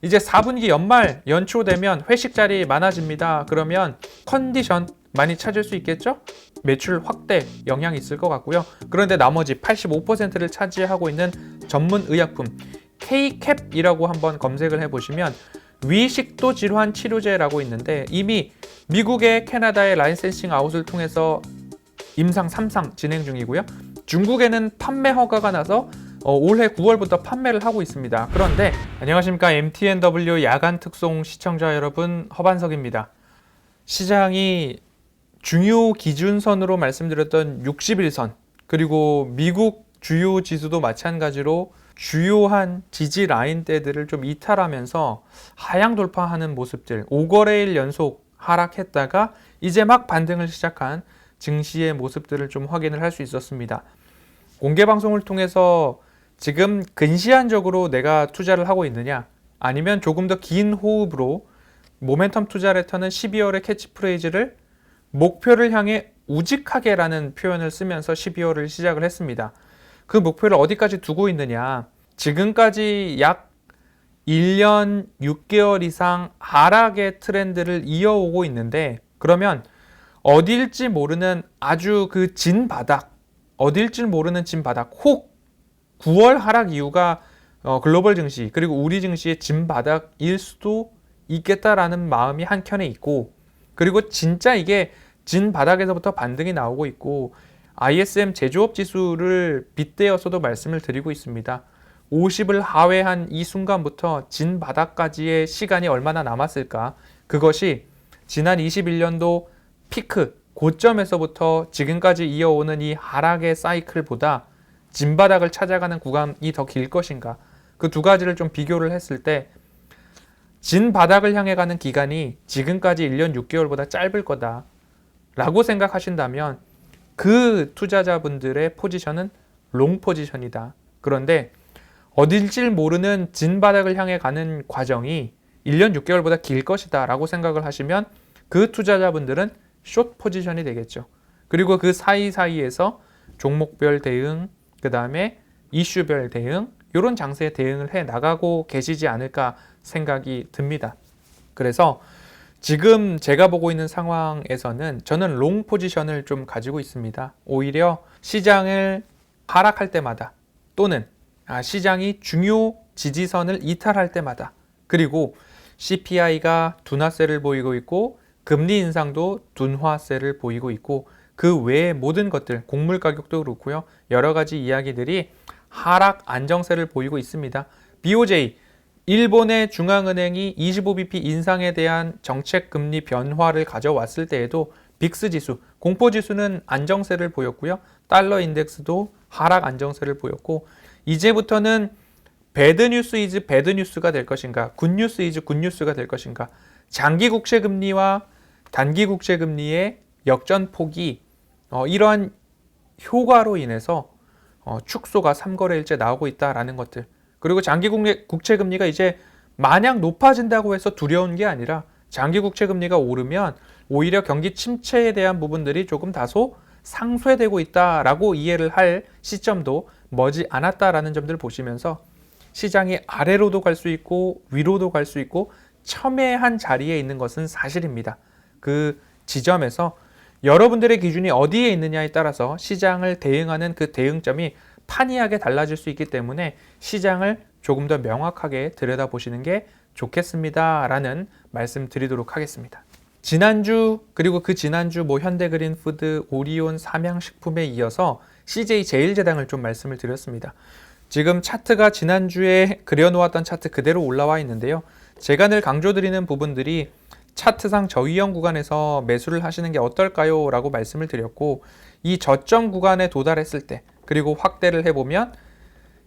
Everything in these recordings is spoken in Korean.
이제 4분기 연말 연초 되면 회식 자리 많아집니다. 그러면 컨디션 많이 찾을 수 있겠죠? 매출 확대 영향이 있을 것 같고요. 그런데 나머지 85%를 차지하고 있는 전문 의약품 K-CAP이라고 한번 검색을 해보시면 위식도 질환 치료제라고 있는데 이미 미국의 캐나다의 라이센싱 아웃을 통해서 임상 3상 진행 중이고요. 중국에는 판매 허가가 나서 올해 9월부터 판매를 하고 있습니다. 그런데 안녕하십니까, MTNW 야간 특송 시청자 여러분, 허반석입니다. 시장이 중요 기준선으로 말씀드렸던 61선, 그리고 미국 주요 지수도 마찬가지로 주요한 지지 라인대들을 좀 이탈하면서 하향 돌파하는 모습들, 5거래일 연속 하락했다가 이제 막 반등을 시작한 증시의 모습들을 좀 확인을 할 수 있었습니다. 공개 방송을 통해서 지금 근시안적으로 내가 투자를 하고 있느냐, 아니면 조금 더 긴 호흡으로 모멘텀 투자 레터는 12월의 캐치프레이즈를 목표를 향해 우직하게라는 표현을 쓰면서 12월을 시작을 했습니다. 그 목표를 어디까지 두고 있느냐, 지금까지 약 1년 6개월 이상 하락의 트렌드를 이어오고 있는데, 그러면 어딜지 모르는 아주 그 진바닥, 어딜지 모르는 진바닥, 혹 9월 하락 이유가 글로벌 증시 그리고 우리 증시의 진바닥일 수도 있겠다라는 마음이 한켠에 있고, 그리고 진짜 이게 진바닥에서부터 반등이 나오고 있고, ISM 제조업 지수를 빗대어서도 말씀을 드리고 있습니다. 50을 하회한 이 순간부터 진바닥까지의 시간이 얼마나 남았을까? 그것이 지난 21년도 피크 고점에서부터 지금까지 이어오는 이 하락의 사이클보다 진바닥을 찾아가는 구간이 더 길 것인가? 그 두 가지를 좀 비교를 했을 때 진바닥을 향해 가는 기간이 지금까지 1년 6개월보다 짧을 거다 라고 생각하신다면 그 투자자분들의 포지션은 롱 포지션이다. 그런데 어딜지 모르는 진바닥을 향해 가는 과정이 1년 6개월보다 길 것이다 라고 생각을 하시면 그 투자자분들은 숏 포지션이 되겠죠. 그리고 그 사이사이에서 종목별 대응, 그 다음에 이슈별 대응, 이런 장세에 대응을 해 나가고 계시지 않을까 생각이 듭니다. 그래서 지금 제가 보고 있는 상황에서는 저는 롱 포지션을 좀 가지고 있습니다. 오히려 시장을 하락할 때마다, 또는 시장이 중요 지지선을 이탈할 때마다, 그리고 CPI가 둔화세를 보이고 있고 금리 인상도 둔화세를 보이고 있고 그 외의 모든 것들, 곡물 가격도 그렇고요, 여러 가지 이야기들이 하락 안정세를 보이고 있습니다. BOJ, 일본의 중앙은행이 25bp 인상에 대한 정책 금리 변화를 가져왔을 때에도 빅스 지수, 공포 지수는 안정세를 보였고요, 달러 인덱스도 하락 안정세를 보였고, 이제부터는 배드 뉴스 이즈 배드 뉴스가 될 것인가, 굿 뉴스 이즈 굿 뉴스가 될 것인가, 장기 국채 금리와 단기 국채 금리의 역전폭이 이러한 효과로 인해서 축소가 3거래일째 나오고 있다라는 것들, 그리고 장기 국채 금리가 이제 마냥 높아진다고 해서 두려운 게 아니라 장기 국채 금리가 오르면 오히려 경기 침체에 대한 부분들이 조금 다소 상쇄되고 있다라고 이해를 할 시점도 머지 않았다라는 점들을 보시면서 시장이 아래로도 갈 수 있고 위로도 갈 수 있고 첨예한 자리에 있는 것은 사실입니다. 그 지점에서 여러분들의 기준이 어디에 있느냐에 따라서 시장을 대응하는 그 대응점이 판이하게 달라질 수 있기 때문에 시장을 조금 더 명확하게 들여다보시는 게 좋겠습니다 라는 말씀 드리도록 하겠습니다. 지난주, 그리고 그 지난주 현대그린푸드, 오리온, 삼양식품에 이어서 CJ제일제당을 좀 말씀을 드렸습니다. 지금 차트가 지난주에 그려놓았던 차트 그대로 올라와 있는데요, 제가 늘 강조드리는 부분들이 차트상 저위험 구간에서 매수를 하시는 게 어떨까요? 라고 말씀을 드렸고, 이 저점 구간에 도달했을 때, 그리고 확대를 해보면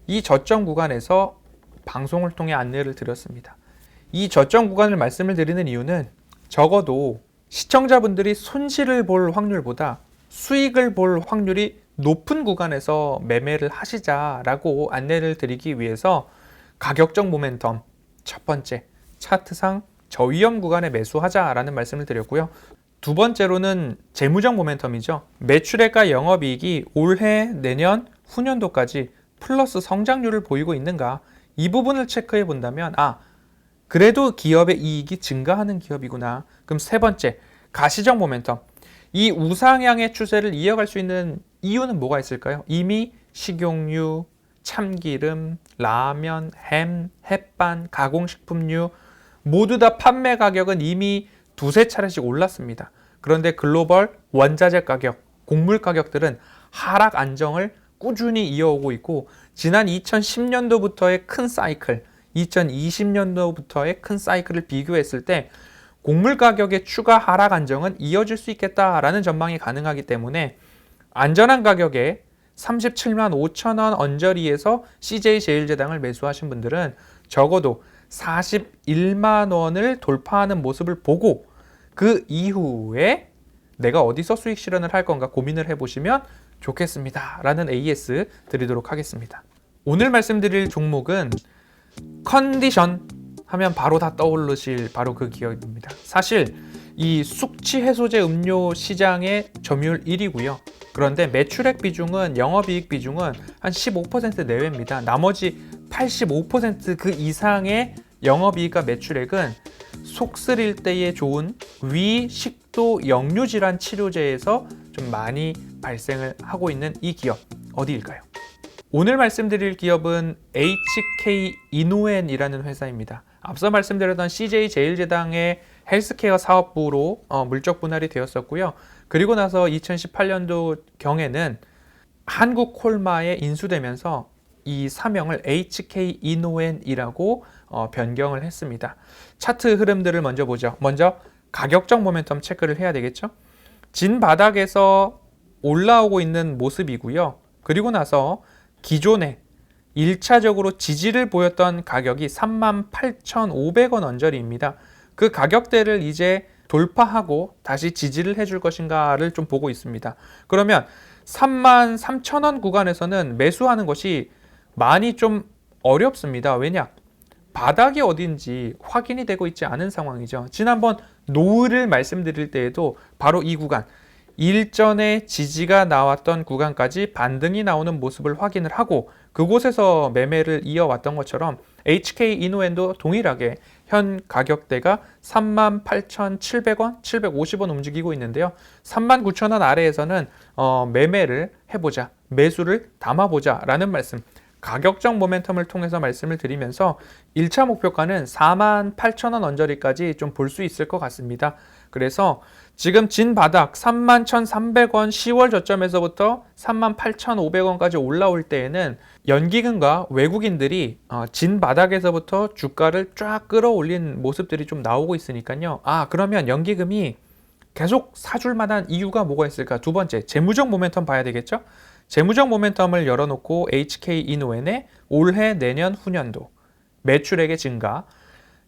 이 저점 구간에서 방송을 통해 안내를 드렸습니다. 이 저점 구간을 말씀을 드리는 이유는 적어도 시청자분들이 손실을 볼 확률보다 수익을 볼 확률이 높은 구간에서 매매를 하시자라고 안내를 드리기 위해서 가격적 모멘텀, 첫 번째, 차트상 저위험 구간에 매수하자라는 말씀을 드렸고요. 두 번째로는 재무적 모멘텀이죠. 매출액과 영업이익이 올해, 내년, 후년도까지 플러스 성장률을 보이고 있는가, 이 부분을 체크해 본다면 그래도 기업의 이익이 증가하는 기업이구나. 그럼 세 번째, 가시적 모멘텀. 이 우상향의 추세를 이어갈 수 있는 이유는 뭐가 있을까요? 이미 식용유, 참기름, 라면, 햄, 햇반, 가공식품류 모두 다 판매 가격은 이미 두세 차례씩 올랐습니다. 그런데 글로벌 원자재 가격, 곡물 가격들은 하락 안정을 꾸준히 이어오고 있고 지난 2010년도부터의 큰 사이클, 2020년도부터의 큰 사이클을 비교했을 때 곡물 가격의 추가 하락 안정은 이어질 수 있겠다라는 전망이 가능하기 때문에 안전한 가격에 37만 5천 원 언저리에서 CJ제일제당을 매수하신 분들은 적어도 41만 원을 돌파하는 모습을 보고 그 이후에 내가 어디서 수익 실현을 할 건가 고민을 해보시면 좋겠습니다. 라는 AS 드리도록 하겠습니다. 오늘 말씀드릴 종목은 컨디션 하면 바로 다 떠오르실 바로 그 기업입니다. 사실 이 숙취 해소제 음료 시장의 점유율 1위고요. 그런데 매출액 비중은 영업이익 비중은 한 15% 내외입니다. 나머지 85% 그 이상의 영업이익과 매출액은 속 쓰릴 때에 좋은 위, 식도, 역류 질환 치료제에서 좀 많이 발생을 하고 있는 이 기업 어디일까요? 오늘 말씀드릴 기업은 HK 이노엔이라는 회사입니다. 앞서 말씀드렸던 CJ제일제당의 헬스케어 사업부로 물적 분할이 되었었고요. 그리고 나서 2018년도 경에는 한국콜마에 인수되면서 이 사명을 HK 이노엔이라고 변경을 했습니다. 차트 흐름들을 먼저 보죠. 먼저 가격적 모멘텀 체크를 해야 되겠죠. 진 바닥에서 올라오고 있는 모습이고요. 그리고 나서 기존에 1차적으로 지지를 보였던 가격이 38,500원 언저리입니다. 그 가격대를 이제 돌파하고 다시 지지를 해줄 것인가를 좀 보고 있습니다. 그러면 33,000원 구간에서는 매수하는 것이 많이 좀 어렵습니다. 왜냐? 바닥이 어딘지 확인이 되고 있지 않은 상황이죠. 지난번 노을을 말씀드릴 때에도 바로 이 구간, 일전에 지지가 나왔던 구간까지 반등이 나오는 모습을 확인을 하고 그곳에서 매매를 이어왔던 것처럼 HK 이노엔도 동일하게 현 가격대가 38,700원, 750원 움직이고 있는데요. 39,000원 아래에서는 매매를 해보자, 매수를 담아보자 라는 말씀, 가격적 모멘텀을 통해서 말씀을 드리면서 1차 목표가는 48,000원 언저리까지 좀 볼 수 있을 것 같습니다. 그래서 지금 진 바닥 31,300원 10월 저점에서부터 38,500원까지 올라올 때에는 연기금과 외국인들이 진 바닥에서부터 주가를 쫙 끌어올린 모습들이 좀 나오고 있으니까요. 그러면 연기금이 계속 사줄 만한 이유가 뭐가 있을까? 두 번째, 재무적 모멘텀 봐야 되겠죠? 재무적 모멘텀을 열어놓고 HK 이노엔의 올해 내년 후년도 매출액의 증가,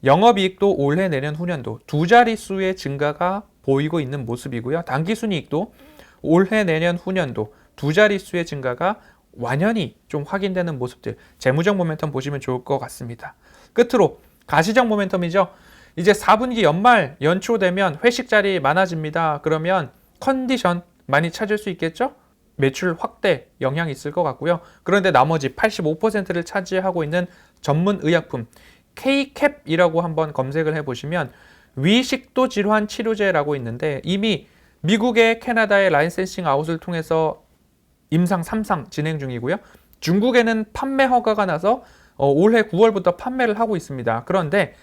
영업이익도 올해 내년 후년도 두 자릿수의 증가가 보이고 있는 모습이고요. 당기순이익도 올해 내년 후년도 두 자릿수의 증가가 완연히 좀 확인되는 모습들, 재무적 모멘텀 보시면 좋을 것 같습니다. 끝으로 가시적 모멘텀이죠. 이제 4분기 연말 연초 되면 회식 자리 많아집니다. 그러면 컨디션 많이 찾을 수 있겠죠? 매출 확대 영향이 있을 것 같고요. 그런데 나머지 85%를 차지하고 있는 전문 의약품 K-캡이라고 한번 검색을 해보시면 위식도 질환 치료제라고 있는데 이미 미국의 캐나다의 라이센싱 아웃을 통해서 임상 3상 진행 중이고요. 중국에는 판매 허가가 나서 올해 9월부터 판매를 하고 있습니다. 그런데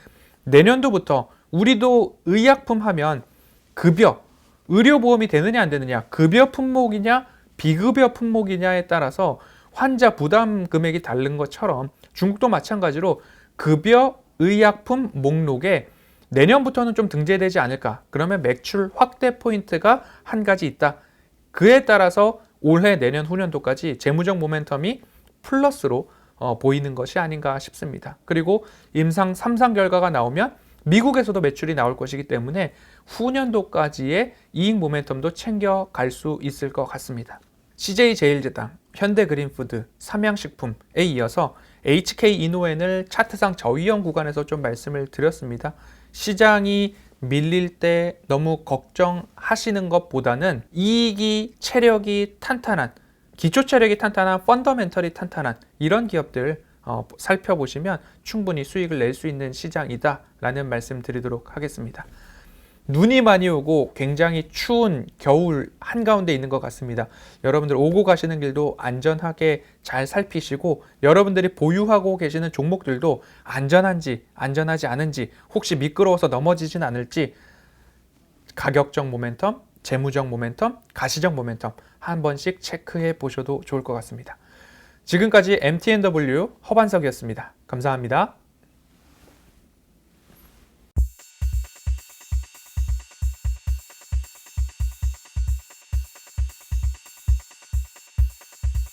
내년도부터 우리도 의약품 하면 급여, 의료보험이 되느냐 안 되느냐, 급여 품목이냐 비급여 품목이냐에 따라서 환자 부담 금액이 다른 것처럼 중국도 마찬가지로 급여 의약품 목록에 내년부터는 좀 등재되지 않을까. 그러면 매출 확대 포인트가 한 가지 있다. 그에 따라서 올해 내년 후년도까지 재무적 모멘텀이 플러스로 보이는 것이 아닌가 싶습니다. 그리고 임상 3상 결과가 나오면 미국에서도 매출이 나올 것이기 때문에 후년도까지의 이익 모멘텀도 챙겨갈 수 있을 것 같습니다. CJ제일제당, 현대그린푸드, 삼양식품에 이어서 HK 이노엔을 차트상 저위험 구간에서 좀 말씀을 드렸습니다. 시장이 밀릴 때 너무 걱정하시는 것보다는 이익이 체력이 탄탄한, 기초 체력이 탄탄한, 펀더멘털이 탄탄한 이런 기업들 살펴보시면 충분히 수익을 낼 수 있는 시장이다라는 말씀 드리도록 하겠습니다. 눈이 많이 오고 굉장히 추운 겨울 한가운데 있는 것 같습니다. 여러분들 오고 가시는 길도 안전하게 잘 살피시고 여러분들이 보유하고 계시는 종목들도 안전한지 안전하지 않은지 혹시 미끄러워서 넘어지진 않을지 가격적 모멘텀, 재무적 모멘텀, 가시적 모멘텀 한 번씩 체크해 보셔도 좋을 것 같습니다. 지금까지 MTNW 허반석이었습니다. 감사합니다.